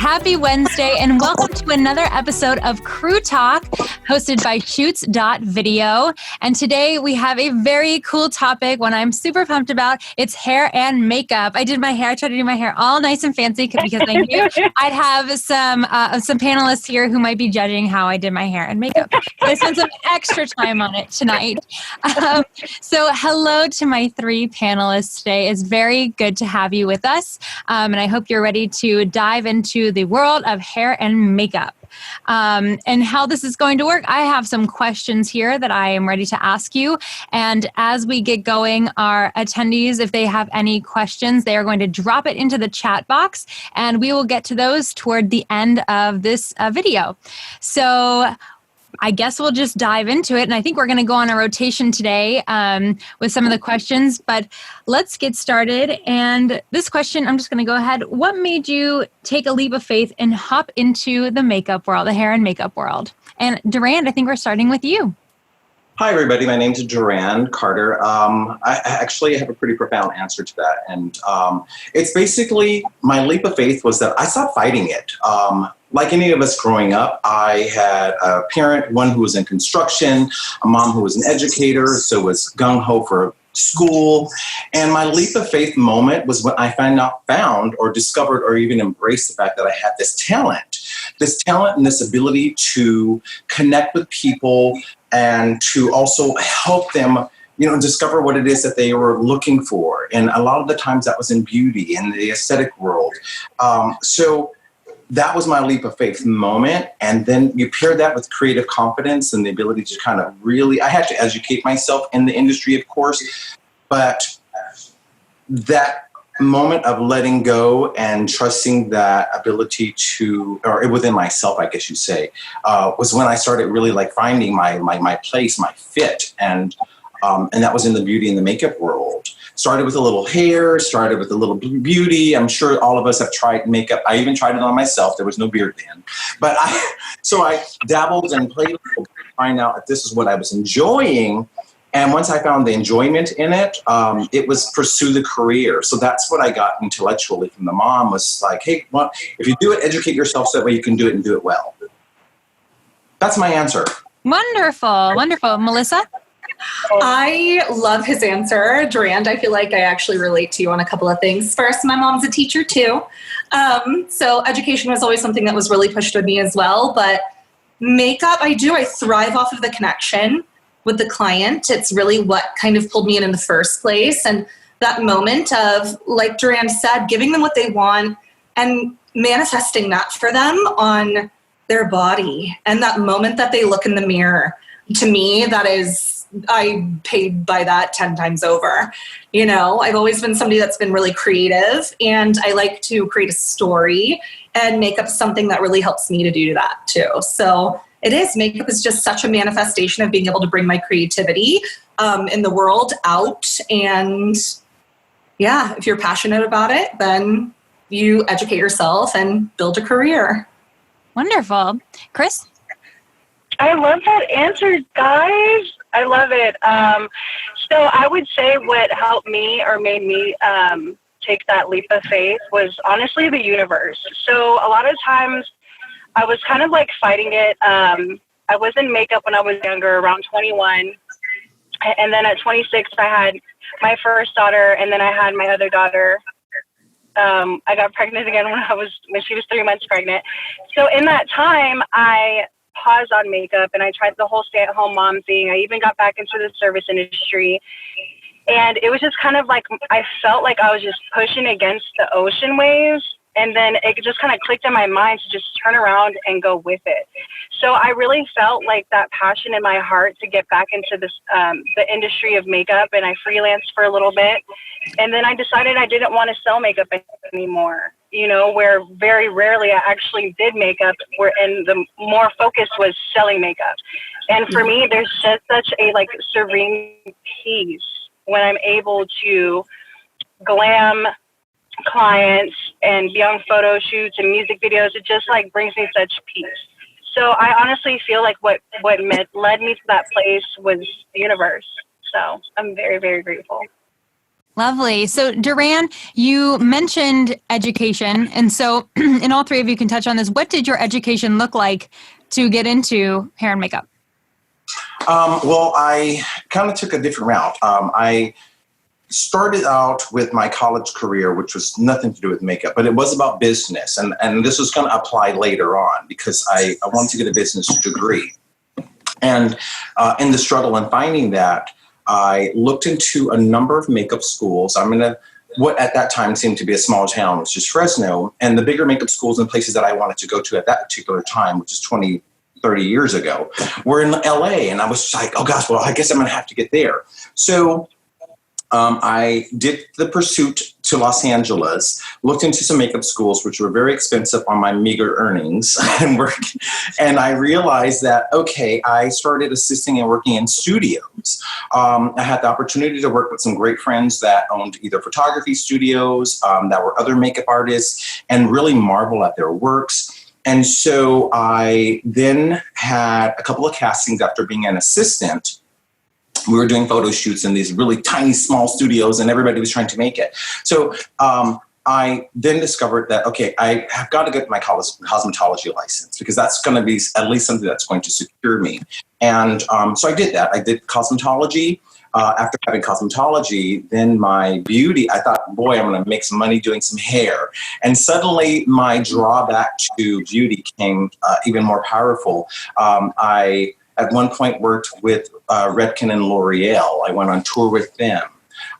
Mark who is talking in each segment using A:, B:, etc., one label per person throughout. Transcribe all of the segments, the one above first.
A: Happy Wednesday, and welcome to another episode of Crew Talk, hosted by Shoots.video. And today we have a very cool topic, one I'm super pumped about. It's hair and makeup. I did my hair. I tried to do my hair all nice and fancy because I knew I'd have some panelists here who might be judging how I did my hair and makeup. So I spent some extra time on it tonight. So hello to my three panelists today. It's very good to have you with us. And I hope you're ready to dive into the world of hair and makeup. And how this is going to work. I have some questions here that I am ready to ask you. And as we get going, our attendees, if they have any questions, they are going to drop it into the chat box, and we will get to those toward the end of this video. So I guess we'll just dive into it. And I think we're going to go on a rotation today with some of the questions, but let's get started. And this question, I'm just going to go ahead. What made you take a leap of faith and hop into the makeup world, the hair and makeup world? And Durand, I think we're starting with you.
B: Hi, everybody. My name's Durand Carter. I actually have a pretty profound answer to that. And it's basically, my leap of faith was that I stopped fighting it. Like any of us growing up, I had a parent, one who was in construction, a mom who was an educator, so was gung-ho for school. And my leap of faith moment was when I found or discovered or even embraced the fact that I had this talent and this ability to connect with people and to also help them, discover what it is that they were looking for. And a lot of the times that was in beauty and the aesthetic world. So that was my leap of faith moment. And then you pair that with creative confidence and the ability to kind of really, I had to educate myself in the industry, of course, but that moment of letting go and trusting that ability to, or within myself, I guess you say, was when I started really like finding my place, my fit. And that was in the beauty and the makeup world. Started with a little hair, started with a little beauty. I'm sure all of us have tried makeup. I even tried it on myself. There was no beard then. But I dabbled and played to find out if this is what I was enjoying. And once I found the enjoyment in it, it was pursue the career. So that's what I got intellectually from the mom was like, hey, well, if you do it, educate yourself so that way you can do it and do it well. That's my answer.
A: Wonderful. Wonderful. Melissa?
C: I love his answer. Durand, I feel like I actually relate to you on a couple of things. First, my mom's a teacher too. So education was always something that was really pushed on me as well. But makeup, I thrive off of the connection with the client. It's really what kind of pulled me in the first place. And that moment of, like Durand said, giving them what they want and manifesting that for them on their body. And that moment that they look in the mirror, to me, that is, I paid by that 10 times over. I've always been somebody that's been really creative, and I like to create a story, and makeup is something that really helps me to do that too. So makeup is just such a manifestation of being able to bring my creativity in the world out. And yeah, if you're passionate about it, then you educate yourself and build a career.
A: Wonderful. Chris?
D: I love that answer, guys. I love it. So I would say what helped me or made me take that leap of faith was honestly the universe. So a lot of times I was kind of like fighting it. I was in makeup when I was younger, around 21. And then at 26, I had my first daughter, and then I had my other daughter. I got pregnant again when she was 3 months pregnant. So in that time, I paused on makeup and I tried the whole stay-at-home mom thing. I even got back into the service industry, and it was just kind of like I felt like I was just pushing against the ocean waves, and then it just kind of clicked in my mind to just turn around and go with it. So I really felt like that passion in my heart to get back into this the industry of makeup, and I freelanced for a little bit, and then I decided I didn't want to sell makeup anymore. Where very rarely I actually did makeup, and the more focus was selling makeup. And for me, there's just such a serene peace when I'm able to glam clients and be on photo shoots and music videos. It just brings me such peace. So I honestly feel like what led me to that place was the universe. So I'm very, very grateful.
A: Lovely. So Duran, you mentioned education. And so and all three of you can touch on this. What did your education look like to get into hair and makeup?
B: Well, I kind of took a different route. I started out with my college career, which was nothing to do with makeup, but it was about business. And this was going to apply later on because I wanted to get a business degree. And in the struggle in finding that, I looked into a number of makeup schools. I'm in what at that time seemed to be a small town, which is Fresno. And the bigger makeup schools and places that I wanted to go to at that particular time, which is 30 years ago, were in LA. And I was like, oh gosh, well, I guess I'm going to have to get there. So I did the pursuit to Los Angeles, looked into some makeup schools, which were very expensive on my meager earnings and work. And I realized that, okay, I started assisting and working in studios. I had the opportunity to work with some great friends that owned either photography studios, that were other makeup artists, and really marvel at their works. And so I then had a couple of castings after being an assistant. We were doing photo shoots in these really tiny, small studios, and everybody was trying to make it. So I then discovered that, okay, I have got to get my cosmetology license because that's going to be at least something that's going to secure me. And so I did that. I did cosmetology. After having cosmetology, then my beauty, I thought, boy, I'm going to make some money doing some hair. And suddenly my drawback to beauty became even more powerful. I, at one point, worked with Redken and L'Oreal. I went on tour with them.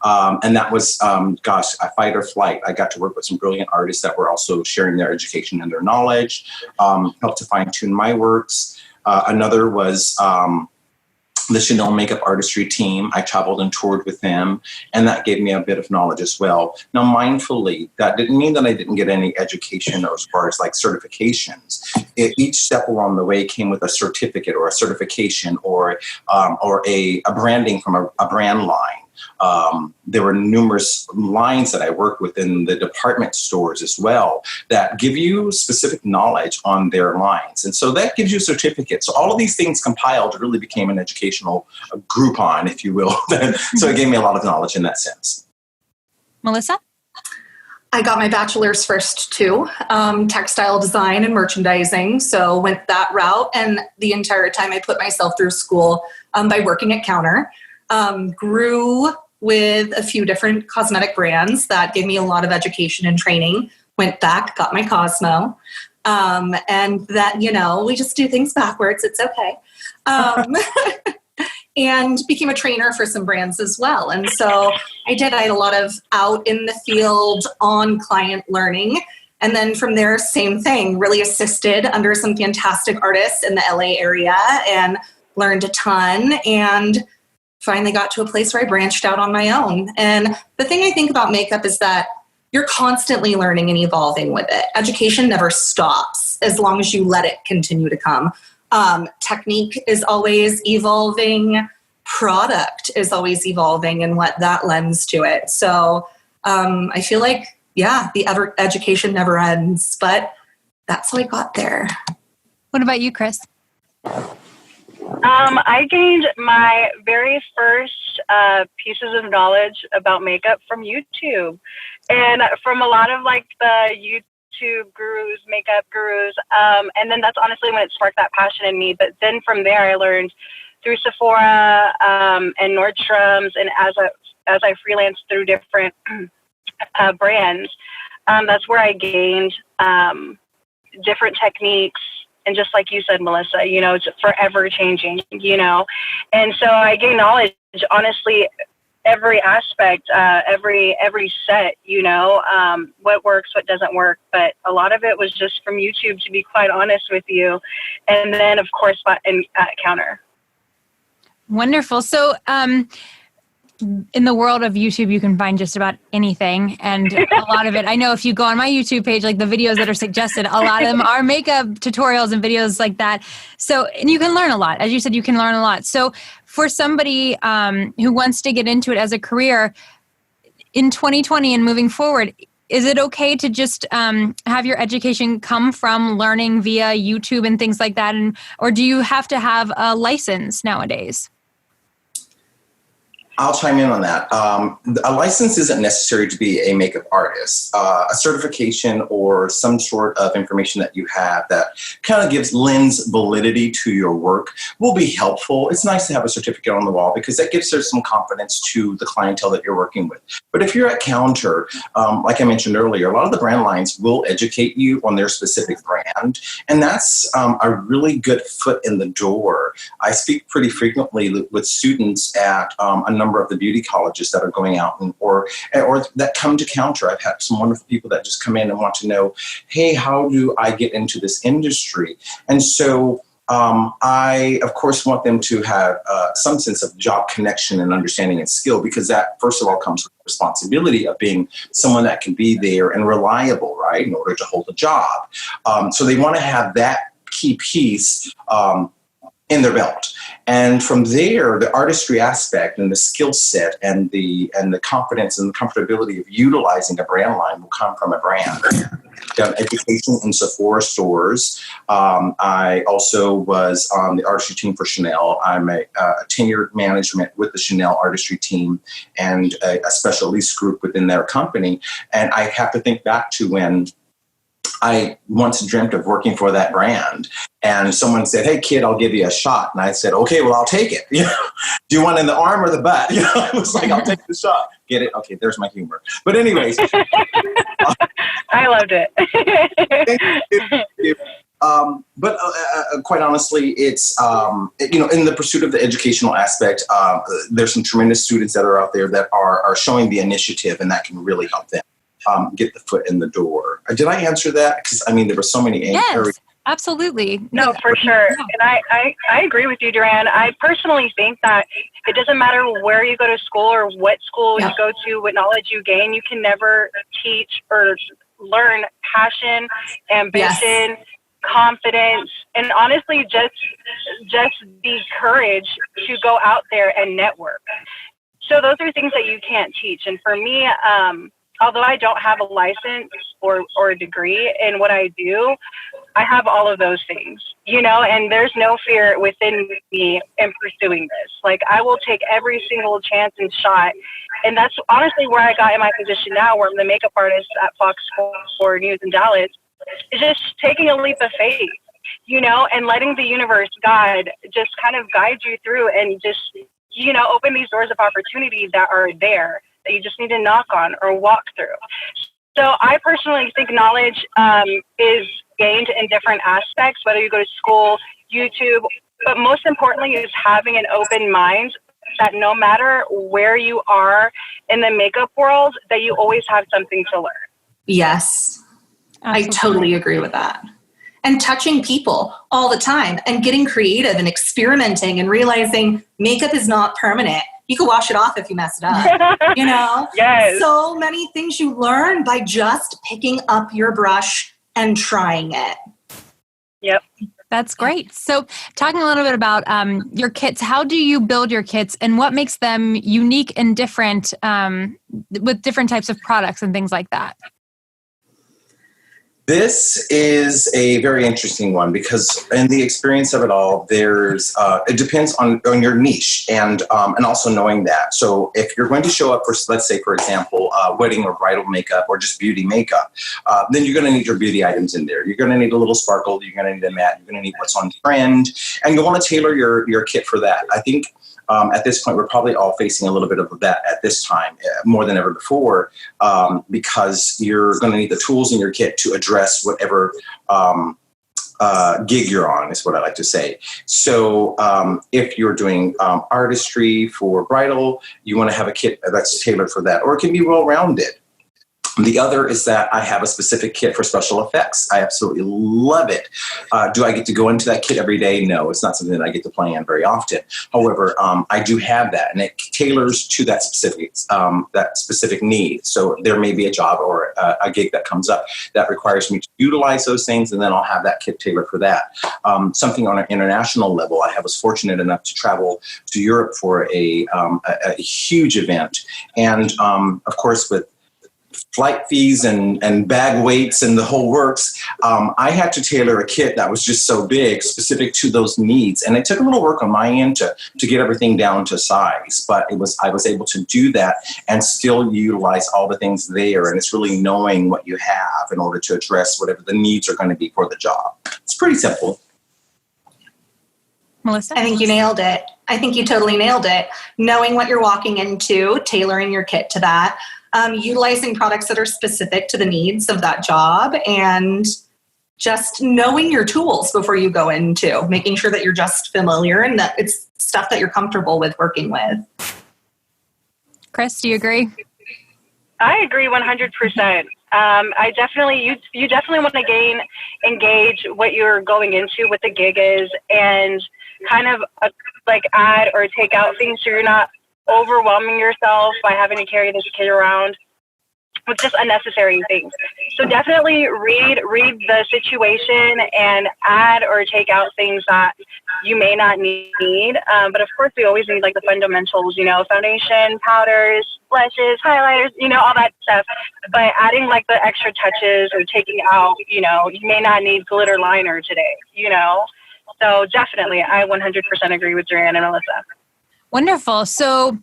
B: And that was, a fight or flight. I got to work with some brilliant artists that were also sharing their education and their knowledge, helped to fine-tune my works. Another was the Chanel makeup artistry team. I traveled and toured with them, and that gave me a bit of knowledge as well. Now, mindfully, that didn't mean that I didn't get any education or as far as like certifications. Each step along the way came with a certificate or a certification or a branding from a brand line. There were numerous lines that I worked with in the department stores as well that give you specific knowledge on their lines. And so that gives you a certificate. So all of these things compiled really became an educational Groupon, if you will. So it gave me a lot of knowledge in that sense.
A: Melissa?
C: I got my bachelor's first too, textile design and merchandising. So went that route. And the entire time I put myself through school by working at Counter. Grew with a few different cosmetic brands that gave me a lot of education and training. Went back, got my Cosmo. And that, we just do things backwards. It's okay. And became a trainer for some brands as well. And so I had a lot of out in the field on client learning. And then from there, same thing, really assisted under some fantastic artists in the LA area and learned a ton and finally got to a place where I branched out on my own. And the thing I think about makeup is that you're constantly learning and evolving with it. Education never stops as long as you let it continue to come. Technique is always evolving. Product is always evolving and what that lends to it. So I feel like, the education never ends, but that's how I got there.
A: What about you, Chris?
D: I gained my very first pieces of knowledge about makeup from YouTube and from a lot of like the YouTube gurus, makeup gurus. And then that's honestly when it sparked that passion in me. But then from there, I learned through Sephora and Nordstrom's, and as I freelanced through different brands, that's where I gained different techniques. And just like you said, Melissa, it's forever changing, And so I gained knowledge, honestly, every aspect, every set, what works, what doesn't work. But a lot of it was just from YouTube, to be quite honest with you. And then, of course, at Counter.
A: Wonderful. So, in the world of YouTube, you can find just about anything. And a lot of it, I know if you go on my YouTube page, like the videos that are suggested, a lot of them are makeup tutorials and videos like that. So, and you can learn a lot. As you said, you can learn a lot. So for somebody who wants to get into it as a career in 2020 and moving forward, is it okay to just have your education come from learning via YouTube and things like that? Or do you have to have a license nowadays?
B: I'll chime in on that. A license isn't necessary to be a makeup artist. A certification or some sort of information that you have that kind of lends validity to your work will be helpful. It's nice to have a certificate on the wall because that gives some confidence to the clientele that you're working with. But if you're at counter, like I mentioned earlier, a lot of the brand lines will educate you on their specific brand. And that's a really good foot in the door. I speak pretty frequently with students at a number of the beauty colleges that are going out or that come to counter. I've had some wonderful people that just come in and want to know, hey, how do I get into this industry? And so I, of course, want them to have some sense of job connection and understanding and skill, because that, first of all, comes with the responsibility of being someone that can be there and reliable, right, in order to hold a job. So they want to have that key piece in their belt. And from there, the artistry aspect and the skill set and the confidence and the comfortability of utilizing a brand line will come from a brand. Done education in Sephora stores. I also was on the artistry team for Chanel. I'm a tenured management with the Chanel artistry team and a special lease group within their company. And I have to think back to when I once dreamt of working for that brand, and someone said, "Hey, kid, I'll give you a shot." And I said, "Okay, well, I'll take it. You know, do you want it in the arm or the butt?" You know, it was like, "I'll take the shot." Get it? Okay, there's my humor. But anyways,
D: I loved it.
B: But quite honestly, it's in the pursuit of the educational aspect, there's some tremendous students that are out there that are showing the initiative, and that can really help them get the foot in the door. Did I answer that? Because I mean, there were so many areas.
A: Absolutely.
D: No, for sure. And I agree with you, Duran. I personally think that it doesn't matter where you go to school or what school you go to, what knowledge you gain, you can never teach or learn passion, ambition, confidence, and honestly, just the courage to go out there and network. So those are things that you can't teach. And for me, although I don't have a license or a degree in what I do, I have all of those things, and there's no fear within me in pursuing this. Like, I will take every single chance and shot. And that's honestly where I got in my position now, where I'm the makeup artist at Fox 4 News in Dallas. It's just taking a leap of faith, and letting the universe, God, just kind of guide you through and just, open these doors of opportunity that are there that you just need to knock on or walk through. So I personally think knowledge is gained in different aspects, whether you go to school, YouTube, but most importantly is having an open mind that no matter where you are in the makeup world, that you always have something to learn.
C: Yes, absolutely. I totally agree with that. And touching people all the time and getting creative and experimenting and realizing makeup is not permanent. You can wash it off if you mess it up,
D: Yes.
C: So many things you learn by just picking up your brush and trying it.
D: Yep.
A: That's great. So talking a little bit about your kits, how do you build your kits and what makes them unique and different with different types of products and things like that?
B: This is a very interesting one because in the experience of it all, there's it depends on your niche and also knowing that. So if you're going to show up for, let's say, for example, wedding or bridal makeup or just beauty makeup, then you're going to need your beauty items in there. You're going to need a little sparkle. You're going to need a matte. You're going to need what's on trend, and you want to tailor your kit for that. I think. At this point, we're probably all facing a little bit of that at this time, more than ever before, because you're going to need the tools in your kit to address whatever gig you're on, is what I like to say. So if you're doing artistry for bridal, you want to have a kit that's tailored for that, or it can be well-rounded. The other is that I have a specific kit for special effects. I absolutely love it. Do I get to go into that kit every day? No, it's not something that I get to play on very often. However, I do have that, and it tailors to that specific need. So there may be a job or a gig that comes up that requires me to utilize those things, and then I'll have that kit tailored for that. Something on an international level, I was fortunate enough to travel to Europe for a huge event. And of course, with flight fees and bag weights and the whole works, I had to tailor a kit that was just so big, specific to those needs. And it took a little work on my end to get everything down to size, but I was able to do that and still utilize all the things there. And it's really knowing what you have in order to address whatever the needs are going to be for the job. It's pretty simple.
A: Melissa?
C: I think you nailed it. I think you totally nailed it. Knowing what you're walking into, tailoring your kit to that, utilizing products that are specific to the needs of that job, and just knowing your tools before you go into, making sure that you're just familiar and that it's stuff that you're comfortable with working with.
A: Chris, do you agree?
D: I agree 100%. I definitely, you definitely want to engage what you're going into, what the gig is, and kind of like add or take out things so you're not overwhelming yourself by having to carry this kit around with just unnecessary things. So definitely read the situation and add or take out things that you may not need. But of course, we always need like the fundamentals, foundation, powders, blushes, highlighters, all that stuff. But adding like the extra touches or taking out, you may not need glitter liner today, So definitely, I 100% agree with Duran and Melissa.
A: Wonderful. So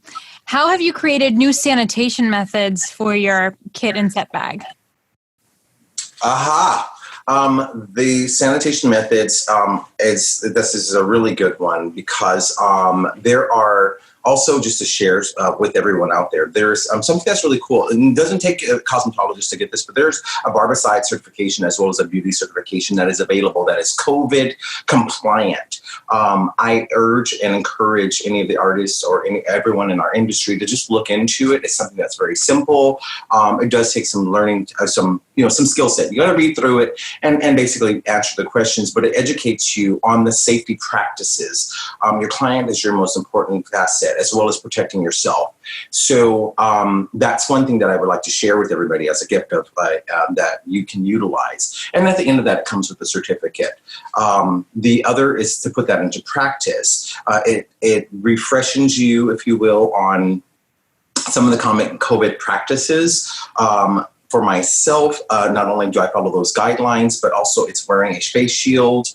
A: how have you created new sanitation methods for your kit and set bag?
B: The sanitation methods, this is a really good one because there are also, just to share with everyone out there, there's something that's really cool. And it doesn't take a cosmetologist to get this, but there's a Barbicide certification as well as a beauty certification that is available that is COVID compliant. I urge and encourage any of the artists or everyone in our industry to just look into it. It's something that's very simple. It does take some learning, some skill set. You got to read through it and basically answer the questions, but it educates you on the safety practices. Your client is your most important asset, as well as protecting yourself. So that's one thing that I would like to share with everybody as a gift of that you can utilize. And at the end of that, it comes with a certificate. The other is to put that into practice. It refreshes you, if you will, on some of the common COVID practices. For myself, not only do I follow those guidelines, but also it's wearing a face shield.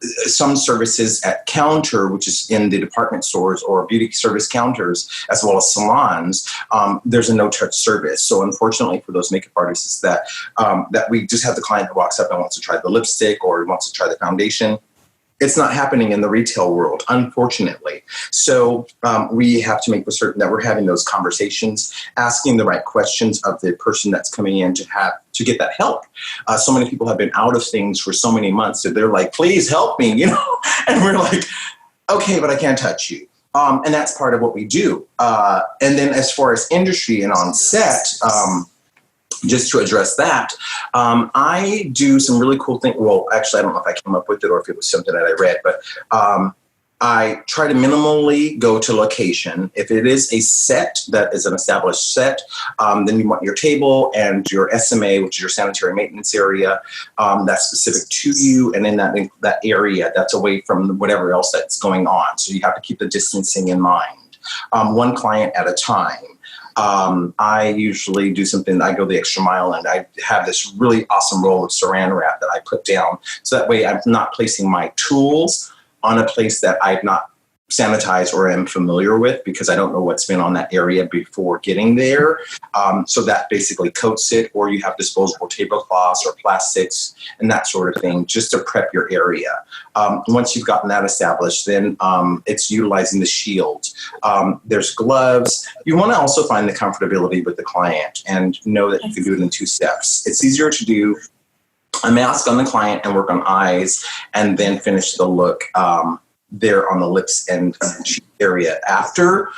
B: Some services at counter, which is in the department stores or beauty service counters, as well as salons, there's a no-touch service. So unfortunately for those makeup artists that we just have the client that walks up and wants to try the lipstick or wants to try the foundation. It's not happening in the retail world, unfortunately. So we have to make certain that we're having those conversations, asking the right questions of the person that's coming in to get that help. So many people have been out of things for so many months that they're like, please help me, and we're like, okay, but I can't touch you. And that's part of what we do. And then as far as industry and on set, just to address that, I do some really cool things. Well, actually, I don't know if I came up with it or if it was something that I read, but I try to minimally go to location. If it is a set that is an established set, then you want your table and your SMA, which is your sanitary maintenance area, that's specific to you. And in that area, that's away from whatever else that's going on. So you have to keep the distancing in mind. One client at a time. I usually do something, I go the extra mile, and I have this really awesome roll of saran wrap that I put down. So that way I'm not placing my tools on a place that I've not sanitized or am familiar with, because I don't know what's been on that area before getting there. So that basically coats it, or you have disposable tablecloths or plastics and that sort of thing, just to prep your area. Once you've gotten that established, then it's utilizing the shield. There's gloves. You want to also find the comfortability with the client and know that you can do it in 2 steps. It's easier to do a mask on the client and work on eyes, and then finish the look there on the lips and area after.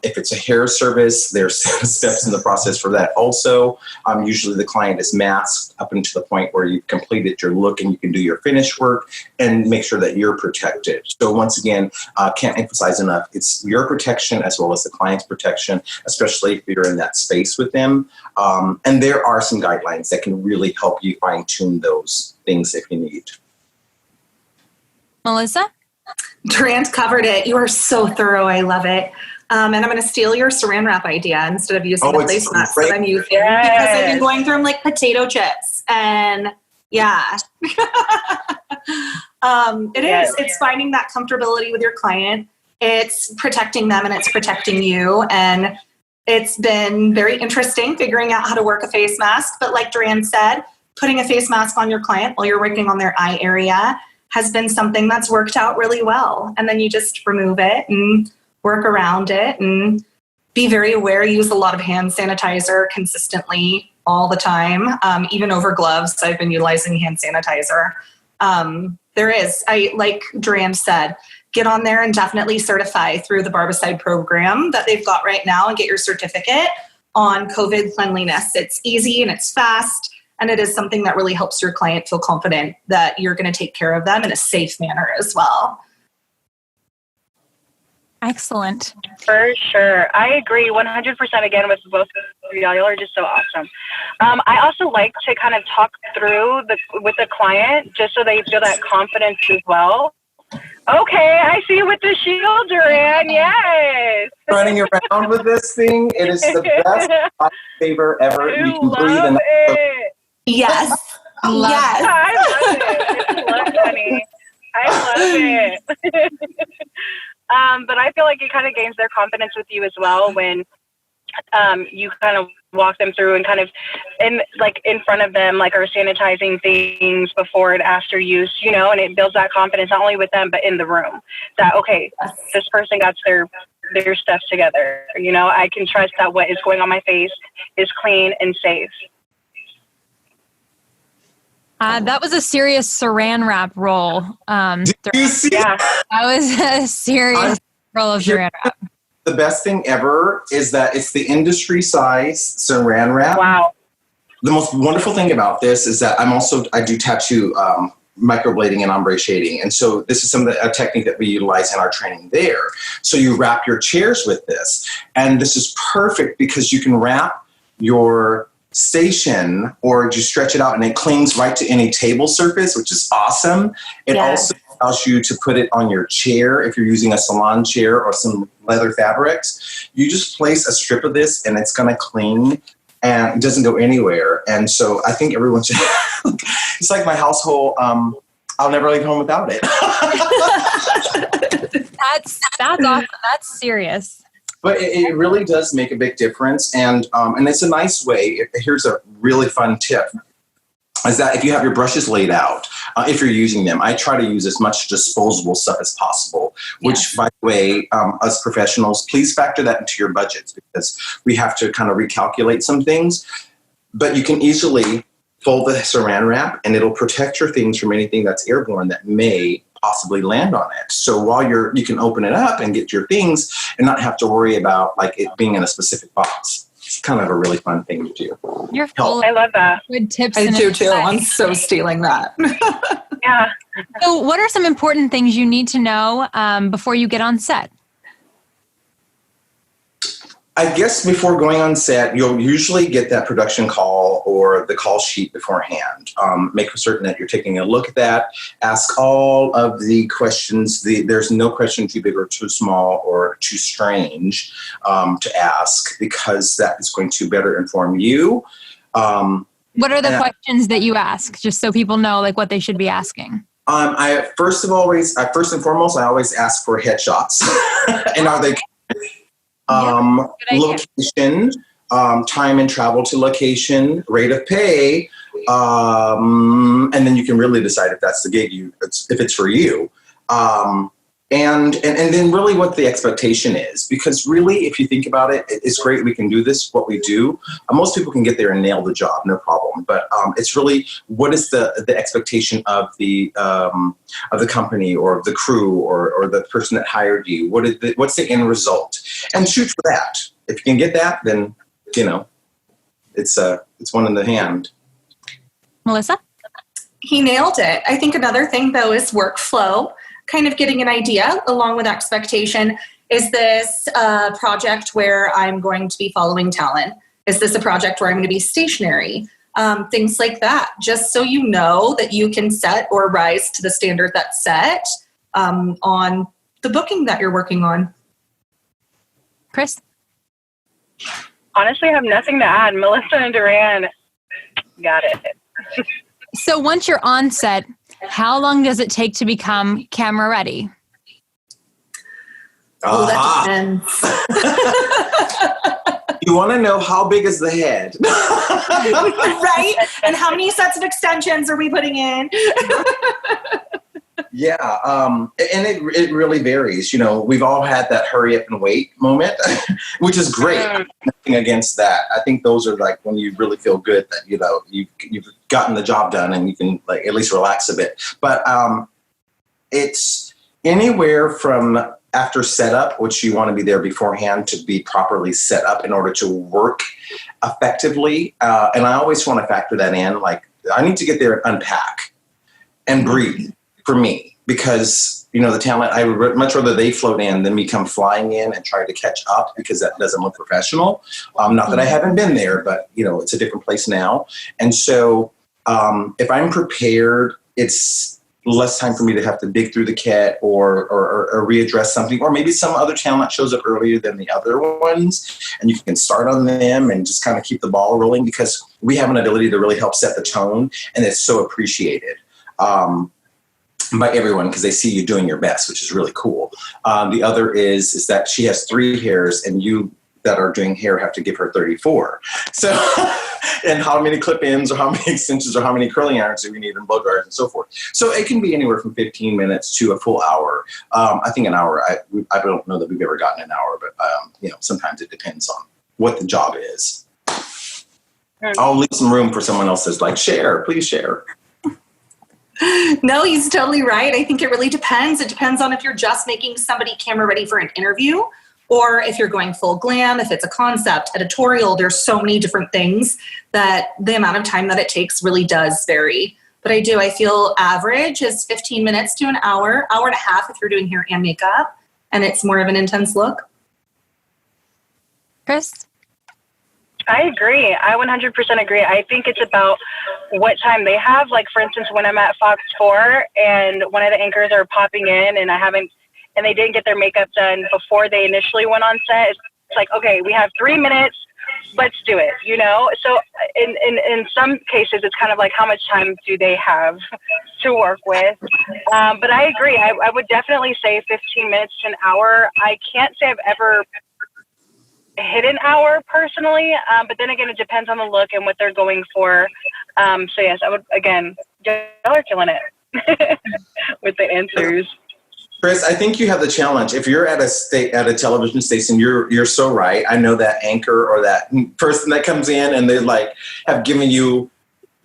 B: If it's a hair service, there's steps in the process for that also. Usually the client is masked up until the point where you've completed your look and you can do your finish work and make sure that you're protected. So once again, can't emphasize enough, it's your protection as well as the client's protection, especially if you're in that space with them. And there are some guidelines that can really help you fine-tune those things if you need.
A: Melissa?
C: Durand covered it. You are so thorough. I love it. And I'm going to steal your saran wrap idea instead of using the placemats that I'm using
D: Yes.
C: because I've been going through them like potato chips. And yeah, it's finding that comfortability with your client. It's protecting them and it's protecting you. And it's been very interesting figuring out how to work a face mask. But like Duran said, putting a face mask on your client while you're working on their eye area has been something that's worked out really well. And then you just remove it and work around it and be very aware. Use a lot of hand sanitizer consistently all the time, even over gloves. I've been utilizing hand sanitizer. Like Durand said, get on there and definitely certify through the Barbicide program that they've got right now and get your certificate on COVID cleanliness. It's easy and it's fast, and it is something that really helps your client feel confident that you're going to take care of them in a safe manner as well.
A: Excellent.
D: For sure. I agree 100% again with both of y'all. Y'all are just so awesome. I also like to kind of talk through with the client just so they feel that confidence as well. Okay, I see you with the shield, Duran. Yes.
B: Running around with this thing, it is the best favor ever.
D: I
B: You can breathe
D: love
B: in.
C: Yes.
D: it.
C: Yes.
D: I love it. It's love, honey. I love it. But I feel like it kind of gains their confidence with you as well when you kind of walk them through and kind of in front of them, like are sanitizing things before and after use, and it builds that confidence not only with them but in the room that okay, this person got their stuff together. I can trust that what is going on my face is clean and safe.
A: That was a serious saran wrap roll.
B: Did you see?
A: Yeah, that was a serious roll of saran wrap.
B: The best thing ever is that it's the industry size saran wrap.
D: Wow.
B: The most wonderful thing about this is that I do tattoo microblading and ombre shading. And so this is a technique that we utilize in our training there. So you wrap your chairs with this. And this is perfect because you can wrap your station or just stretch it out and it clings right to any table surface, which is awesome. It also allows you to put it on your chair if you're using a salon chair or some leather fabrics. You just place a strip of this and it's going to cling and it doesn't go anywhere. And so I think everyone should, it's like my household, I'll never leave home without it.
A: That's awesome. That's serious.
B: But it really does make a big difference. And it's a nice way. Here's a really fun tip. Is that if you have your brushes laid out, if you're using them, I try to use as much disposable stuff as possible, which, by the way, us professionals, please factor that into your budgets because we have to kind of recalculate some things. But you can easily fold the saran wrap and it'll protect your things from anything that's airborne that may possibly land on it. So while you can open it up and get your things and not have to worry about like it being in a specific box. It's kind of a really fun thing to do.
A: You're full
D: I love that.
A: Good tips.
C: I
A: and
C: do too.
A: advice.
C: I'm so stealing that.
D: Yeah.
A: So what are some important things you need to know before you get on set?
B: I guess before going on set, you'll usually get that production call or the call sheet beforehand. Make certain that you're taking a look at that. Ask all of the questions. There's no question too big or too small or too strange to ask because that is going to better inform you.
A: What are the questions that you ask, just so people know like what they should be asking?
B: I first and foremost, I always ask for headshots. And are they location, time and travel to location, rate of pay, and then you can really decide if that's the gig if it's for you. And then really what the expectation is, because really, if you think about it, it's great. We can do this, what we do. Most people can get there and nail the job, no problem. But it's really, what is the expectation of the company or the crew or the person that hired you? What's the end result? And shoot for that. If you can get that, then, it's one in the hand.
A: Melissa?
C: He nailed it. I think another thing though is workflow. Kind of getting an idea along with expectation. Is this a project where I'm going to be following talent? Is this a project where I'm going to be stationary? Things like that, just so you know that you can set or rise to the standard that's set on the booking that you're working on.
A: Chris?
D: Honestly, I have nothing to add. Melissa and Duran got it.
A: So once you're on set, how long does it take to become camera ready?
C: Oh, that depends.
B: You want to know how big is the head?
C: Right? And how many sets of extensions are we putting in?
B: Yeah, and it really varies. You know, we've all had that hurry up and wait moment, which is great. Nothing against that. I think those are like when you really feel good that, you know, you've gotten the job done and you can like at least relax a bit. But it's anywhere from after setup, which you want to be there beforehand to be properly set up in order to work effectively. And I always want to factor that in. Like, I need to get there and unpack and breathe for me, because, you know, the talent, I would much rather they float in than me come flying in and try to catch up, because that doesn't look professional. Not that I haven't been there, but, you know, it's a different place now. And so if I'm prepared, it's less time for me to have to dig through the kit or readdress something, or maybe some other talent shows up earlier than the other ones, and you can start on them and just kind of keep the ball rolling, because we have an ability to really help set the tone, and it's so appreciated by everyone, because they see you doing your best, which is really cool. The other is that she has 3 hairs, and you that are doing hair have to give her 34. So, and how many clip-ins or how many extensions or how many curling irons do we need and blow dryers and so forth. So it can be anywhere from 15 minutes to a full hour. I think an hour, I don't know that we've ever gotten an hour, but you know, sometimes it depends on what the job is. I'll leave some room for someone else that's like, please share.
C: No, he's totally right. I think it really depends. It depends on if you're just making somebody camera ready for an interview, or if you're going full glam, if it's a concept, editorial. There's so many different things that the amount of time that it takes really does vary. But I feel average is 15 minutes to an hour, hour and a half if you're doing hair and makeup, and it's more of an intense look.
A: Chris?
D: I agree. I 100% agree. I think it's about what time they have. Like, for instance, when I'm at Fox 4 and one of the anchors are popping in and they didn't get their makeup done before they initially went on set, it's like, okay, we have 3 minutes, let's do it, you know? So in some cases, it's kind of like, how much time do they have to work with? But I agree. I would definitely say 15 minutes to an hour. I can't say I've ever hit an hour personally, but then again, it depends on the look and what they're going for. So yes, I would, again, y'all are killing it with the answers.
B: Chris, I think you have the challenge. If you're at a television station, you're so right. I know that anchor or that person that comes in and they like have given you,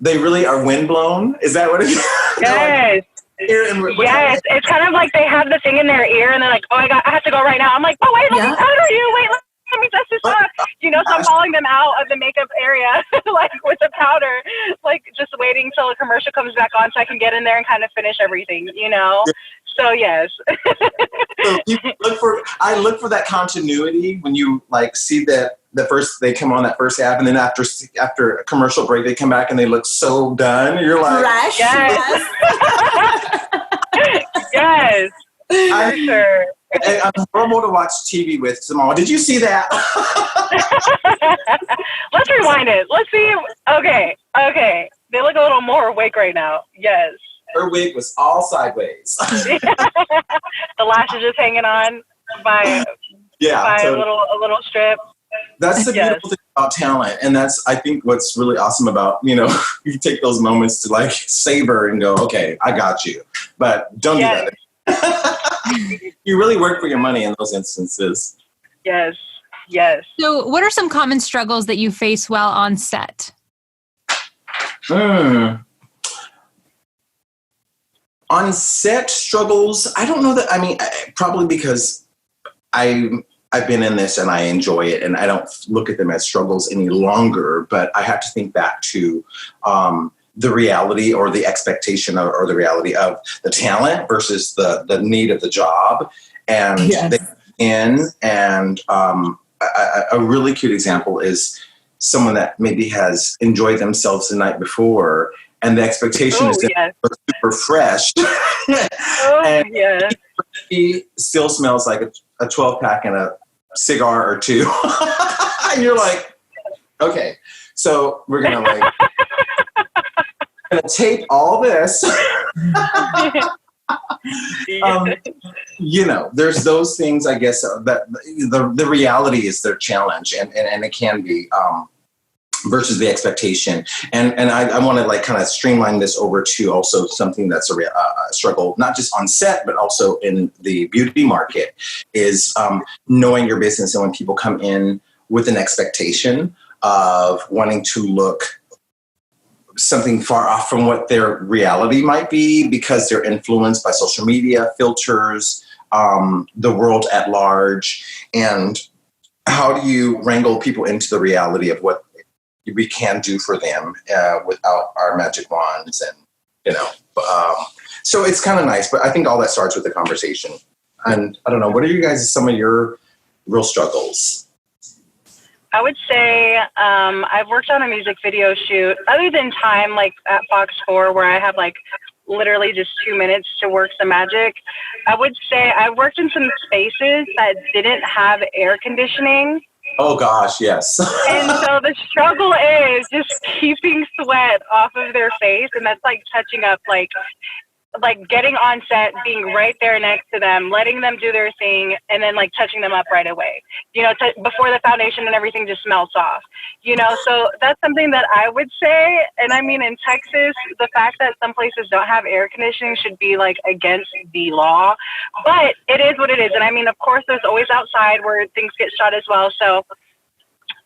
B: they really are windblown. Is that what it is?
D: Yes. Yes, it's kind of like they have the thing in their ear and they're like, oh, I have to go right now. I'm like, oh, wait, let me powder you. Wait, let me dust this up. You know, so I'm following them out of the makeup area, like with the powder, like just waiting till a commercial comes back on so I can get in there and kind of finish everything, you know? So yes.
B: So I look for that continuity when you like see that they come on that first half, and then after a commercial break they come back and they look so done. You're like,
C: fresh.
D: Yes. Yes. For sure.
B: I'm horrible to watch TV with, Simone. Did you see that?
D: Let's rewind it. Let's see. Okay. They look a little more awake right now. Yes.
B: Her wig was all sideways.
D: The lashes just hanging on by a little strip.
B: That's the beautiful thing about talent, and that's, I think, what's really awesome about, you know, you take those moments to like savor and go, okay, I got you, but don't do that. You really work for your money in those instances.
D: Yes.
A: So what are some common struggles that you face while on set?
B: On set struggles, I don't know that, I mean, probably because I've been in this and I enjoy it and I don't look at them as struggles any longer, but I have to think back to the reality or the expectation or the reality of the talent versus the need of the job. And a really cute example is someone that maybe has enjoyed themselves the night before, and the expectation is that they're super fresh. And he still smells like a 12-pack and a cigar or two. And you're like, okay, so we're going to tape all this. There's those things, I guess, that the reality is their challenge, and it can be versus the expectation. And I want to kind of streamline this over to also something that's a struggle, not just on set, but also in the beauty market, is knowing your business. And when people come in with an expectation of wanting to look something far off from what their reality might be because they're influenced by social media, filters, the world at large. And how do you wrangle people into the reality of what we can do for them without our magic wands? And, so it's kind of nice, but I think all that starts with the conversation. And I don't know, what are you guys, some of your real struggles?
D: I would say I've worked on a music video shoot other than time, like at Fox 4, where I have literally just 2 minutes to work some magic. I would say I worked in some spaces that didn't have air conditioning.
B: Oh gosh, yes.
D: And so the struggle is just keeping sweat off of their face, and that's touching up getting on set, being right there next to them, letting them do their thing, and then touching them up right away, before the foundation and everything just melts off, so that's something that I would say. And I mean, in Texas, the fact that some places don't have air conditioning should be against the law, but it is what it is. And I mean, of course, there's always outside where things get shot as well. So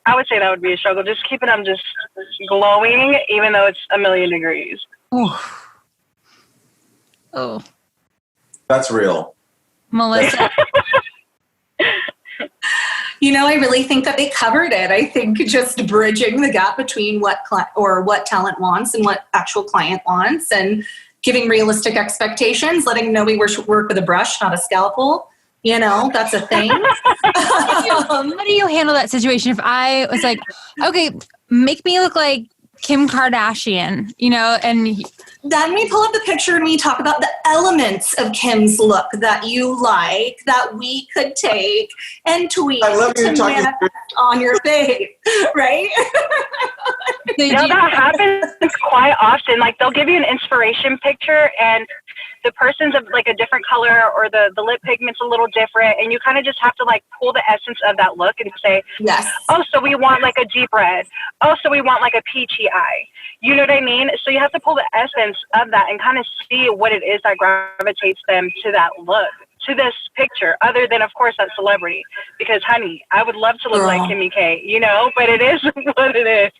D: I would say that would be a struggle, just keeping them just glowing, even though it's 1,000,000 degrees.
A: Ooh. Oh,
B: that's real.
A: Melissa.
C: I really think that they covered it. I think just bridging the gap between what talent wants and what actual client wants, and giving realistic expectations, letting them know we work with a brush, not a scalpel. That's a thing.
A: How do you handle that situation? If I was like, okay, make me look like Kim Kardashian, and
C: then we pull up the picture and we talk about the elements of Kim's look that you like, that we could take and tweak to manifest on your face, right?
D: That happens quite often. They'll give you an inspiration picture and the person's of a different color, or the lip pigment's a little different, and you kind of just have to pull the essence of that look and say,
C: yes.
D: Oh, so we want a deep red. Oh, so we want a peachy eye. You know what I mean? So you have to pull the essence of that and kind of see what it is that gravitates them to that look, to this picture, other than, of course, that celebrity. Because, honey, I would love to look like Kimmy K, but it is what it is.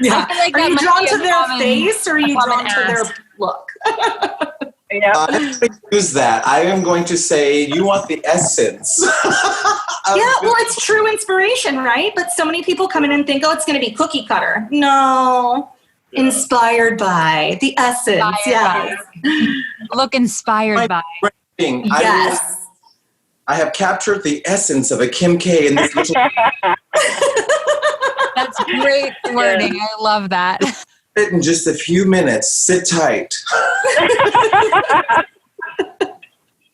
C: Yeah. Are you drawn to their face, or are you drawn to their look?
B: I'm going to use that. I am going to say you want the essence.
C: Well, it's true inspiration, right? But so many people come in and think, it's going to be cookie cutter. No. Inspired by the essence. Yes.
A: Look inspired by.
C: Yes.
B: I have captured the essence of a Kim K in this little.
A: That's great wording. I love that.
B: In just a few minutes. Sit tight.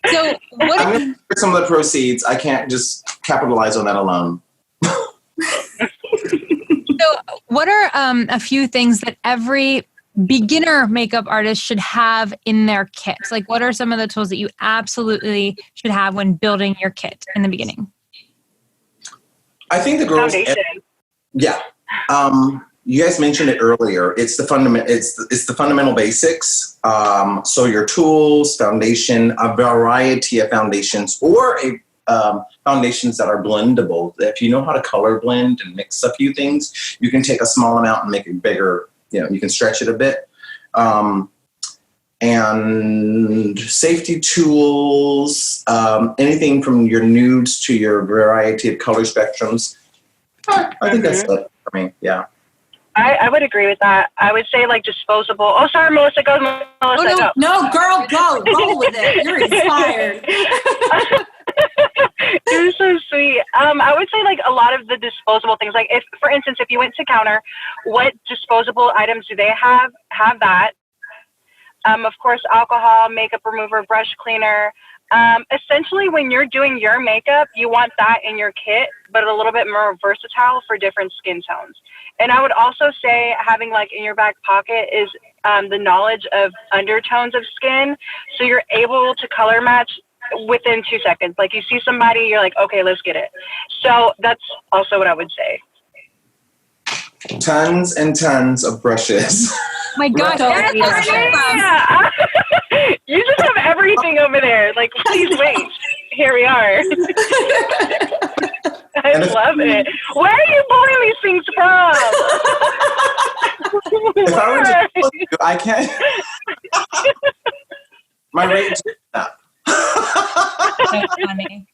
A: So what
B: I'm going to get some of the proceeds. I can't just capitalize on that alone.
A: So what are a few things that every beginner makeup artist should have in their kit? What are some of the tools that you absolutely should have when building your kit in the beginning?
B: I think the girls.
D: Foundation.
B: Yeah. You guys mentioned it earlier. It's the fundamental basics. So your tools, foundation, a variety of foundations, or foundations that are blendable. If you know how to color blend and mix a few things, you can take a small amount and make it bigger. You can stretch it a bit. And safety tools, anything from your nudes to your variety of color spectrums. I think that's it for me. Yeah.
D: I would agree with that. I would say disposable. Oh, sorry, Melissa. Go, Melissa. Go.
C: No, girl, go. Roll with it. You're inspired.
D: You're so sweet. I would say a lot of the disposable things. If, for instance, if you went to counter, what disposable items do they have? Have that. Of course, alcohol, makeup remover, brush cleaner. Essentially, when you're doing your makeup, you want that in your kit, but a little bit more versatile for different skin tones. And I would also say having like in your back pocket is the knowledge of undertones of skin. So you're able to color match within 2 seconds. Like you see somebody, you're like, okay, let's get it. So that's also what I would say.
B: Tons and tons of brushes.
A: Oh my gosh.
D: Yeah. You just have everything over there. Like, please wait. Here we are. I love it. Where are you pulling these things from?
B: If I were to tell you, I can't. My rate is up.
A: That's funny.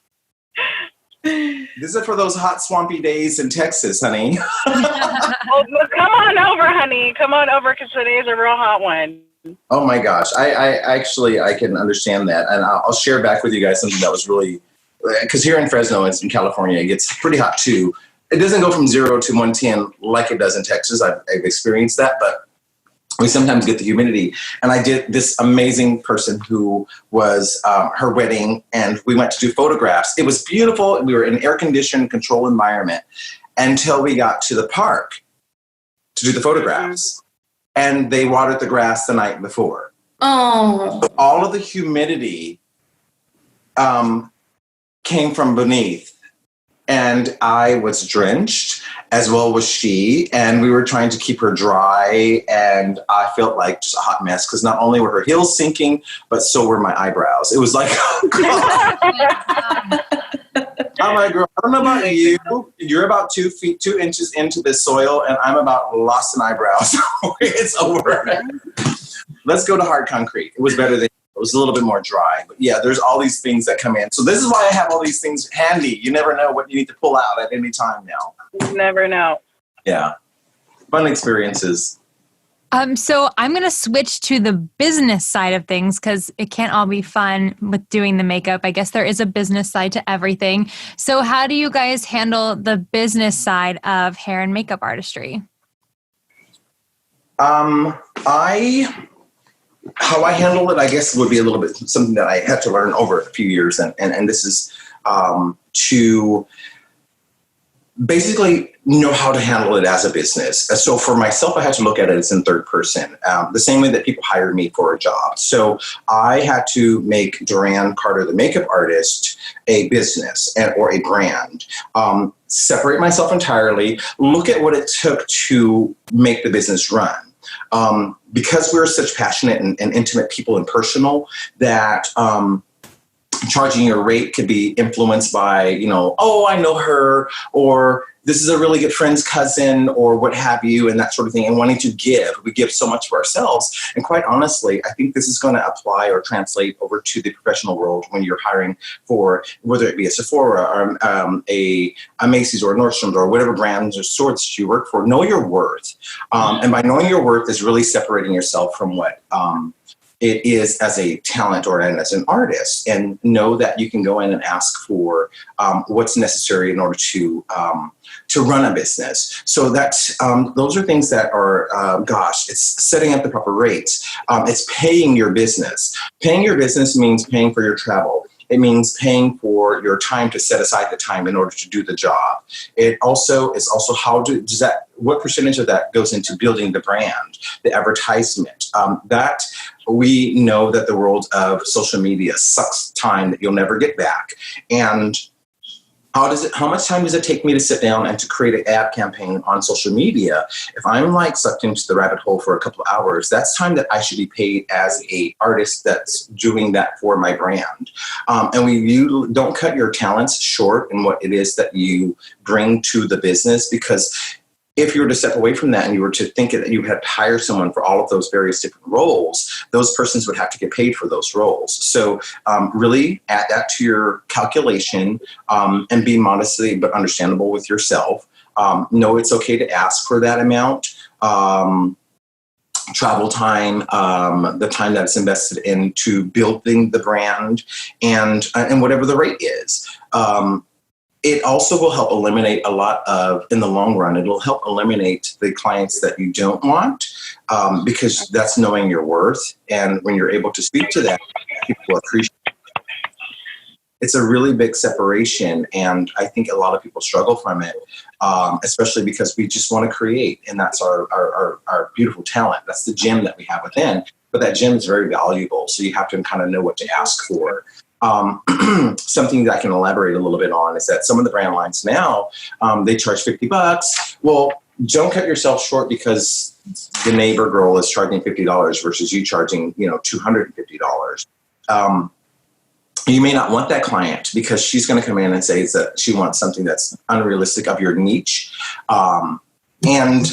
B: This is for those hot, swampy days in Texas, honey.
D: Well, come on over, honey. Come on over, because today's a real hot one.
B: Oh my gosh. I can understand that. And I'll share back with you guys something that was really, because here in Fresno, it's in California, it gets pretty hot too. It doesn't go from 0 to 110 like it does in Texas. I've experienced that, but we sometimes get the humidity. And I did this amazing person who was her wedding, and we went to do photographs. It was beautiful. We were in an air-conditioned, controlled environment until we got to the park to do the photographs. And they watered the grass the night before.
C: Oh.
B: So all of the humidity came from beneath. And I was drenched, as well was she. And we were trying to keep her dry. And I felt like just a hot mess, because not only were her heels sinking, but so were my eyebrows. It was like, oh, God. I'm like, girl, I don't know about you. You're about 2 inches into the soil, and I'm about lost in eyebrows. It's over. Let's go to hard concrete. It was better than, it was a little bit more dry. But yeah, there's all these things that come in. So this is why I have all these things handy. You never know what you need to pull out at any time now.
D: You never know.
B: Yeah. Fun experiences.
A: So I'm going to switch to the business side of things, because it can't all be fun with doing the makeup. I guess there is a business side to everything. So how do you guys handle the business side of hair and makeup artistry?
B: How I handle it, I guess, would be a little bit something that I had to learn over a few years. And this is to basically know how to handle it as a business. So for myself, I had to look at it as in third person, the same way that people hired me for a job. So I had to make Durand Carter, the makeup artist, a business or a brand. Separate myself entirely, look at what it took to make the business run. Because we're such passionate and intimate people and personal, that charging your rate could be influenced by, oh, I know her, or this is a really good friend's cousin, or what have you, and that sort of thing, and wanting to give. We give so much for ourselves. And quite honestly, I think this is going to apply or translate over to the professional world when you're hiring for, whether it be a Sephora or a Macy's or a Nordstrom's or whatever brands or stores you work for. Know your worth. And by knowing your worth is really separating yourself from what it is as a talent or as an artist, and know that you can go in and ask for what's necessary in order to run a business. So that's those are things that are, it's setting up the proper rates. It's paying your business. Paying your business means paying for your travel. It means paying for your time to set aside the time in order to do the job. It also is what percentage of that goes into building the brand, the advertisement, that we know that the world of social media sucks time that you'll never get back. And how much time does it take me to sit down and to create an ad campaign on social media? If I'm like sucked into the rabbit hole for a couple of hours, that's time that I should be paid as an artist that's doing that for my brand. And you don't cut your talents short in what it is that you bring to the business, because if you were to step away from that and you were to think that you had to hire someone for all of those various different roles, those persons would have to get paid for those roles. So really add that to your calculation, and be modestly but understandable with yourself. Know it's okay to ask for that amount. Travel time, the time that's invested into building the brand, and whatever the rate is. It also will help eliminate a lot of, in the long run, it'll help eliminate the clients that you don't want, because that's knowing your worth. And when you're able to speak to that, people will appreciate it. It's a really big separation, and I think a lot of people struggle from it, especially because we just want to create, and that's our beautiful talent. That's the gem that we have within, but that gem is very valuable, so you have to kind of know what to ask for. Something that I can elaborate a little bit on is that some of the brand lines now, they charge $50. Well, don't cut yourself short because the neighbor girl is charging $50 versus you charging, $250. You may not want that client because she's going to come in and say that she wants something that's unrealistic of your niche, and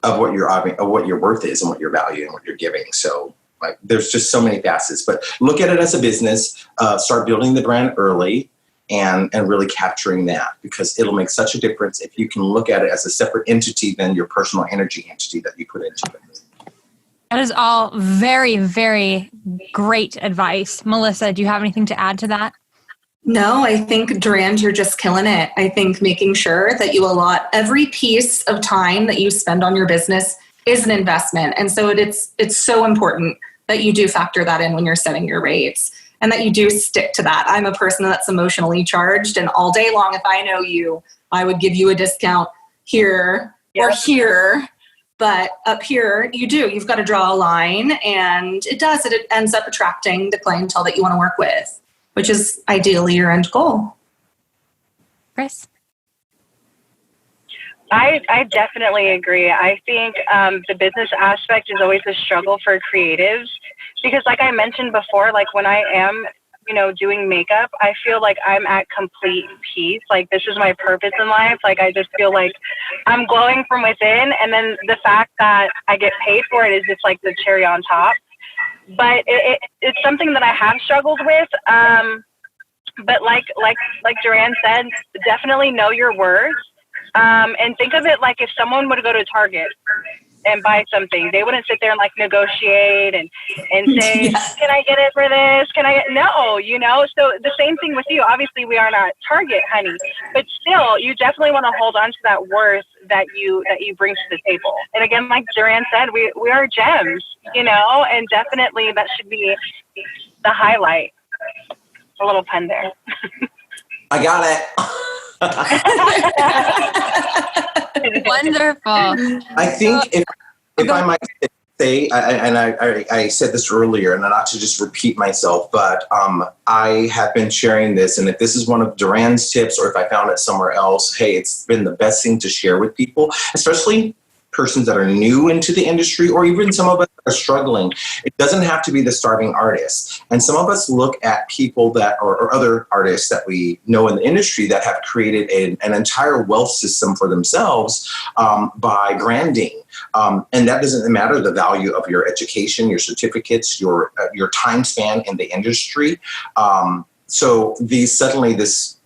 B: of what your worth is and what your value and what you're giving. So like, there's just so many facets, but look at it as a business, start building the brand early and really capturing that, because it'll make such a difference if you can look at it as a separate entity than your personal energy entity that you put into it.
A: That is all very, very great advice. Melissa, do you have anything to add to that?
C: No, I think, Durand, you're just killing it. I think making sure that you allot every piece of time that you spend on your business is an investment. And so it's so important that you do factor that in when you're setting your rates and that you do stick to that. I'm a person that's emotionally charged, and all day long, if I know you, I would give you a discount here or here. But up here, you've got to draw a line, and it ends up attracting the clientele that you want to work with, which is ideally your end goal.
A: Chris?
D: I definitely agree. I think the business aspect is always a struggle for creatives because, like I mentioned before, like when I am doing makeup, I feel like I'm at complete peace. Like, this is my purpose in life. Like, I just feel like I'm glowing from within. And then the fact that I get paid for it is just like the cherry on top. But it's something that I have struggled with. But like Durand said, definitely know your worth. And think of it like if someone would go to Target and buy something, they wouldn't sit there and like negotiate and say, yes, can I get it for this? No, so the same thing with you. Obviously we are not Target, honey, but still you definitely want to hold on to that worth that you bring to the table. And again, like Durand said, we are gems, and definitely that should be the highlight. A little pun there.
B: I got it.
A: Wonderful.
B: I think if I might say, I said this earlier, and not to just repeat myself, but I have been sharing this, and if this is one of Durand's tips, or if I found it somewhere else, hey, it's been the best thing to share with people, especially persons that are new into the industry, or even some of us are struggling. It doesn't have to be the starving artist. And some of us look at people that, or other artists that we know in the industry that have created an entire wealth system for themselves by branding. And that doesn't matter the value of your education, your certificates, your time span in the industry. So this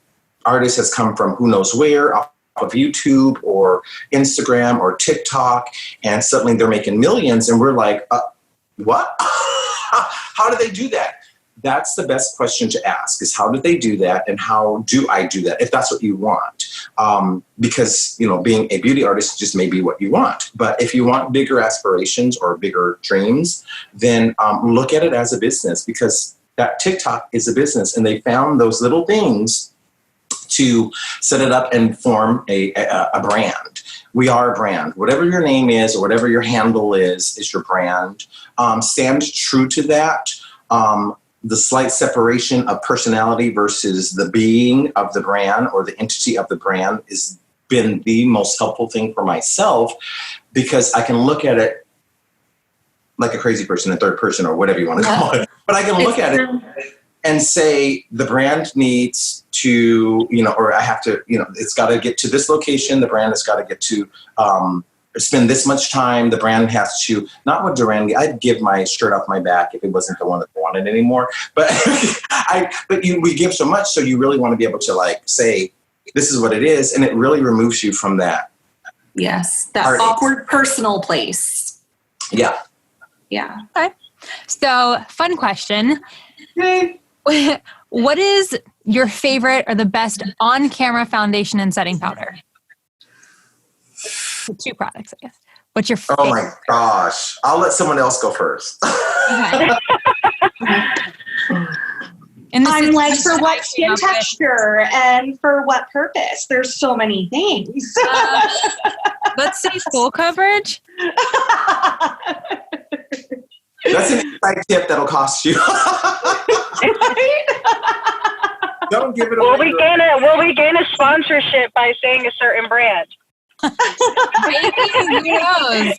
B: artist has come from who knows where, of YouTube or Instagram or TikTok, and suddenly they're making millions, and we're like, what? How do they do that? That's the best question to ask, is how did they do that, and how do I do that, if that's what you want? Because, being a beauty artist just may be what you want. But if you want bigger aspirations or bigger dreams, then look at it as a business, because that TikTok is a business, and they found those little things to set it up and form a brand. We are a brand. Whatever your name is or whatever your handle is your brand. Stand true to that. The slight separation of personality versus the being of the brand or the entity of the brand has been the most helpful thing for myself, because I can look at it like a crazy person, a third person, or whatever you want to call it. But I can look at it and say the brand needs to, or I have to, it's got to get to this location. The brand has got to get to spend this much time. The brand has to, not what Durand, I'd give my shirt off my back if it wasn't the one that I wanted anymore. But we give so much, so you really want to be able to say, this is what it is. And it really removes you from that.
C: Yes. That awkward personal place.
B: Yeah.
C: Yeah.
A: Okay. So, fun question. What is your favorite or the best on-camera foundation and setting powder? The two products, I guess. What's your favorite?
B: Oh my gosh. I'll let someone else go first.
A: Okay.
C: I'm like, for what skin texture and for what purpose? There's so many things.
A: Let's say full coverage.
B: That's an inside tip that'll cost you. Don't give it away.
D: Will we gain a sponsorship by saying a certain brand?
A: Maybe, who knows?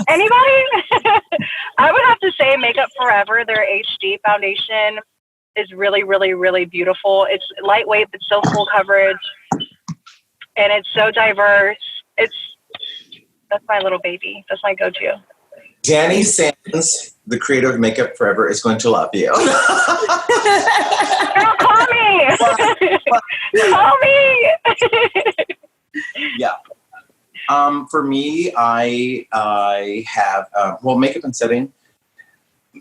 D: Anybody? I would have to say Makeup Forever, their HD foundation is really, really, really beautiful. It's lightweight, but still full coverage. And it's so diverse. That's my little baby. That's my go-to.
B: Danny Sands, the creator of Makeup Forever, is going to love you.
D: Girl, call me! Call me!
B: Yeah. For me, I have, makeup and setting.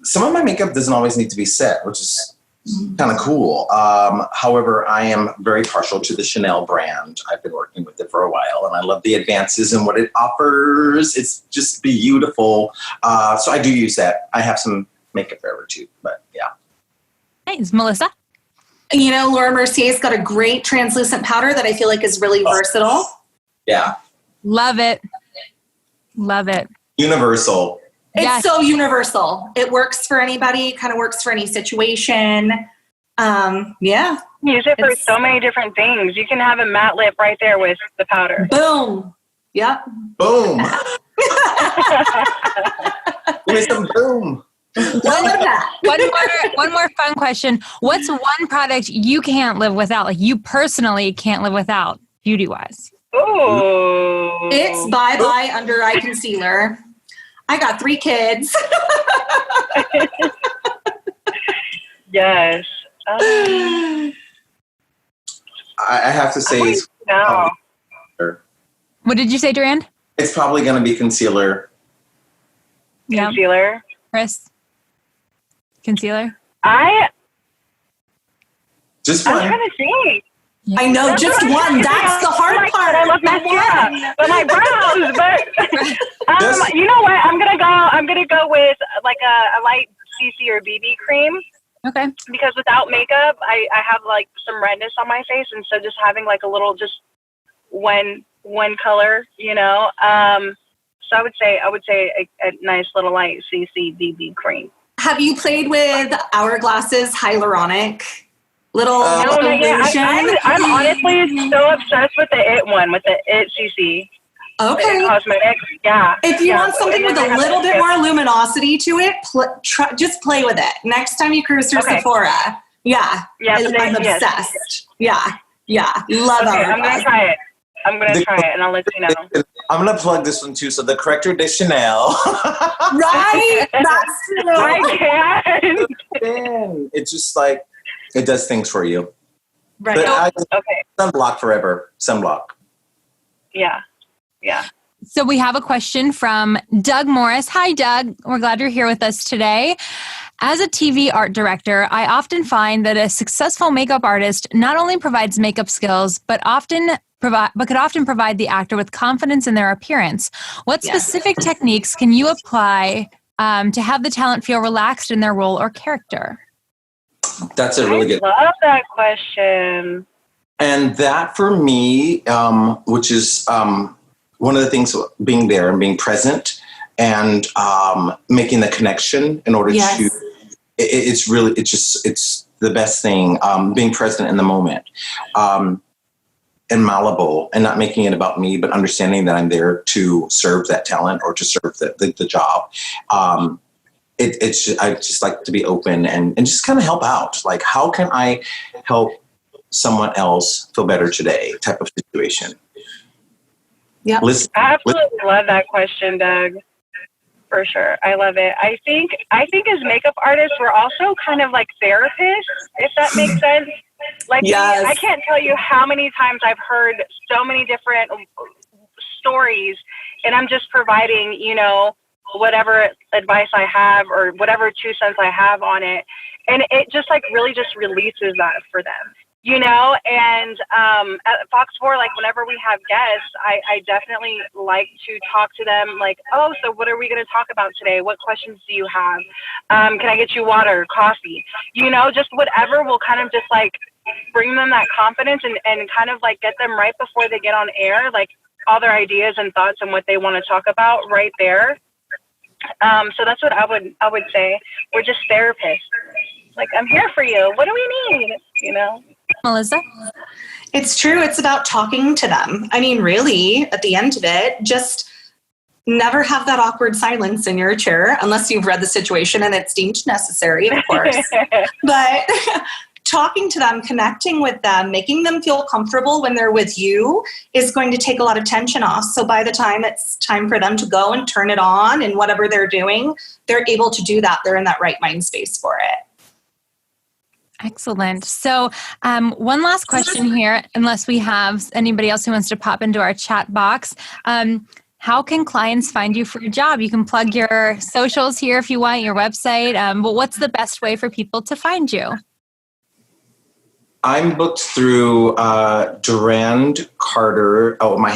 B: Some of my makeup doesn't always need to be set, which is kind of cool. However, I am very partial to the Chanel brand. I've been working with it for a while, and I love the advances and what it offers. It's just beautiful. So I do use that. I have some Makeup Forever too, but yeah.
A: Thanks, Melissa.
C: You know, Laura Mercier's got a great translucent powder that I feel like is really versatile.
B: Yeah.
A: Love it. Love it.
B: Universal.
C: It's so universal. It works for anybody, kind of works for any situation. Yeah.
D: Use it for so many different things. You can have a matte lip right there with the powder.
C: Boom. Yep.
B: Boom. Give me some boom.
A: One more fun question. What's one product you can't live without? Like you personally can't live without, beauty-wise?
D: Oh.
C: It's Bye Bye Under Eye Concealer. I got 3 kids.
D: Yes.
B: I have to say,
D: no.
A: What did you say, Durand?
B: It's probably going to be concealer.
A: Yeah.
D: Concealer.
A: Chris? Concealer?
B: Just
D: I'm
B: one.
D: trying to think.
C: I know, just one. That's the hard part.
D: I love mascara, but my brows. But you know what? I'm gonna go with like a light CC or BB cream.
A: Okay.
D: Because without makeup, I have like some redness on my face, and so just having like a little just one color, you know. So I would say a nice little light CC BB cream.
C: Have you played with Hourglass's hyaluronic? Little illusion?
D: I'm honestly so obsessed with the IT one, with the IT CC.
C: Okay.
D: Cosmetics, yeah.
C: If you want something with a little bit more luminosity to it, just play with it. Next time you cruise through Sephora. Yeah. I'm obsessed. Yes. Yeah. Love it.
D: I'm going to try it. And I'll let you know.
B: I'm going to plug this one too. So the Corrector de Chanel.
C: Right? That's true.
D: I can.
B: It's just like, it does things for you.
C: Right.
B: But sunblock forever. Sunblock.
D: Yeah. Yeah.
A: So we have a question from Doug Morris. Hi, Doug. We're glad you're here with us today. As a TV art director, I often find that a successful makeup artist not only provides makeup skills, but could often provide the actor with confidence in their appearance. What specific techniques can you apply to have the talent feel relaxed in their role or character?
B: That's a really good.
D: I love that question.
B: And that for me, which is one of the things, being there and being present and making the connection in order to. It's the best thing. Being present in the moment. And malleable, and not making it about me, but understanding that I'm there to serve that talent or to serve the job. I just like to be open and just kind of help out. Like, how can I help someone else feel better today? Type of situation.
C: Yeah,
D: I absolutely love that question, Doug. For sure, I love it. I think as makeup artists, we're also kind of like therapists, if that makes sense. Like, I can't tell you how many times I've heard so many different stories, and I'm just providing, you know, whatever advice I have or whatever 2 cents I have on it. And it just like really just releases that for them. And at Fox 4, like whenever we have guests, I definitely like to talk to them like, oh, so what are we going to talk about today? What questions do you have? Can I get you water, coffee? Just whatever will kind of just like bring them that confidence and kind of like get them right before they get on air, like all their ideas and thoughts and what they want to talk about right there. So that's what I would say. We're just therapists. Like, I'm here for you. What do we need?
A: Melissa?
C: It's true. It's about talking to them. I mean, really, at the end of it, just never have that awkward silence in your chair unless you've read the situation and it's deemed necessary, of course. But talking to them, connecting with them, making them feel comfortable when they're with you is going to take a lot of tension off. So by the time it's time for them to go and turn it on and whatever they're doing, they're able to do that. They're in that right mind space for it.
A: Excellent. So one last question here, unless we have anybody else who wants to pop into our chat box. How can clients find you for your job? You can plug your socials here if you want, your website. But what's the best way for people to find you?
B: I'm booked through Durand Carter. Oh, my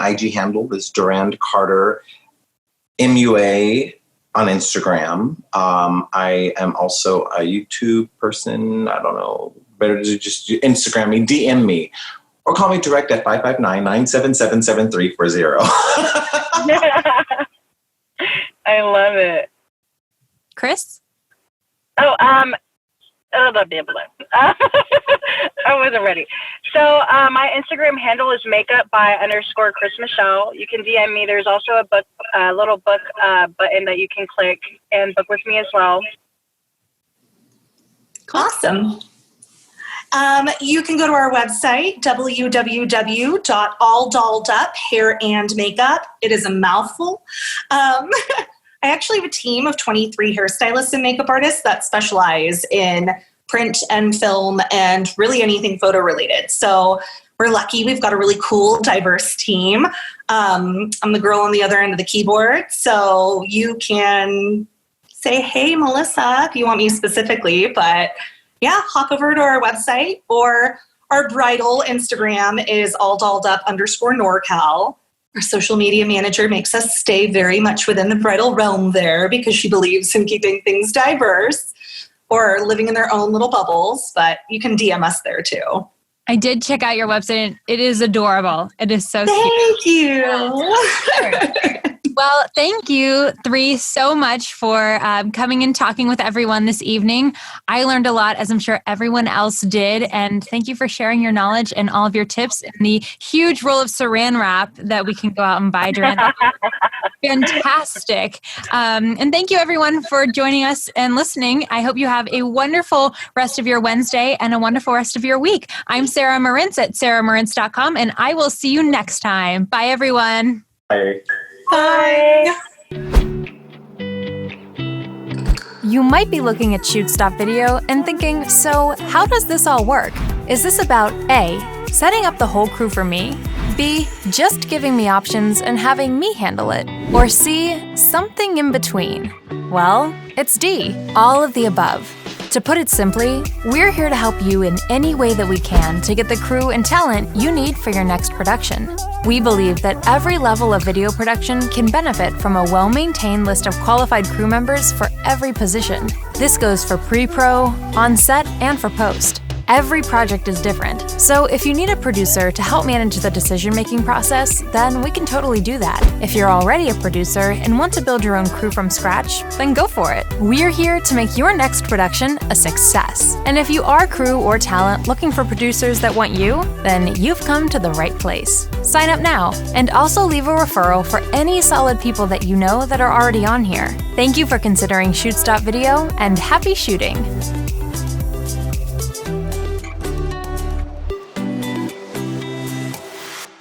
B: IG handle is Durand Carter, MUA. On Instagram. I am also a YouTube person. I don't know. Better to just Instagram me, DM me, or call me direct at 559-977-7340.
D: I love it.
A: Chris?
D: I wasn't ready. So my Instagram handle is makeup_by_Chris Michelle. You can DM me. There's also a little book button that you can click and book with me as well.
C: Awesome. You can go to our website, www.alldolledup.hair-and-makeup. It is a mouthful. I actually have a team of 23 hairstylists and makeup artists that specialize in print and film and really anything photo related. So we're lucky. We've got a really cool, diverse team. I'm the girl on the other end of the keyboard. So you can say, hey, Melissa, if you want me specifically. But yeah, hop over to our website, or our bridal Instagram is alldolledup_NorCal. Our social media manager makes us stay very much within the bridal realm there because she believes in keeping things diverse or living in their own little bubbles, but you can DM us there too.
A: I did check out your website. It is adorable. It is so cute.
C: Thank you.
A: Well, thank you three so much for coming and talking with everyone this evening. I learned a lot, as I'm sure everyone else did. And thank you for sharing your knowledge and all of your tips and the huge roll of saran wrap that we can go out and buy, Duran. Fantastic. And thank you, everyone, for joining us and listening. I hope you have a wonderful rest of your Wednesday and a wonderful rest of your week. I'm Sarah Marintz at sarahmarintz.com, and I will see you next time. Bye, everyone.
B: Bye.
C: Bye.
A: You might be looking at Shoots.video and thinking, so how does this all work? Is this about A, setting up the whole crew for me, B, just giving me options and having me handle it, or C, something in between? Well, it's D, all of the above. To put it simply, we're here to help you in any way that we can to get the crew and talent you need for your next production. We believe that every level of video production can benefit from a well-maintained list of qualified crew members for every position. This goes for pre-pro, on-set, and for post. Every project is different, so if you need a producer to help manage the decision-making process, then we can totally do that. If you're already a producer and want to build your own crew from scratch, then go for it. We're here to make your next production a success. And if you are crew or talent looking for producers that want you, then you've come to the right place. Sign up now, and also leave a referral for any solid people that you know that are already on here. Thank you for considering Shoots.video, and happy shooting!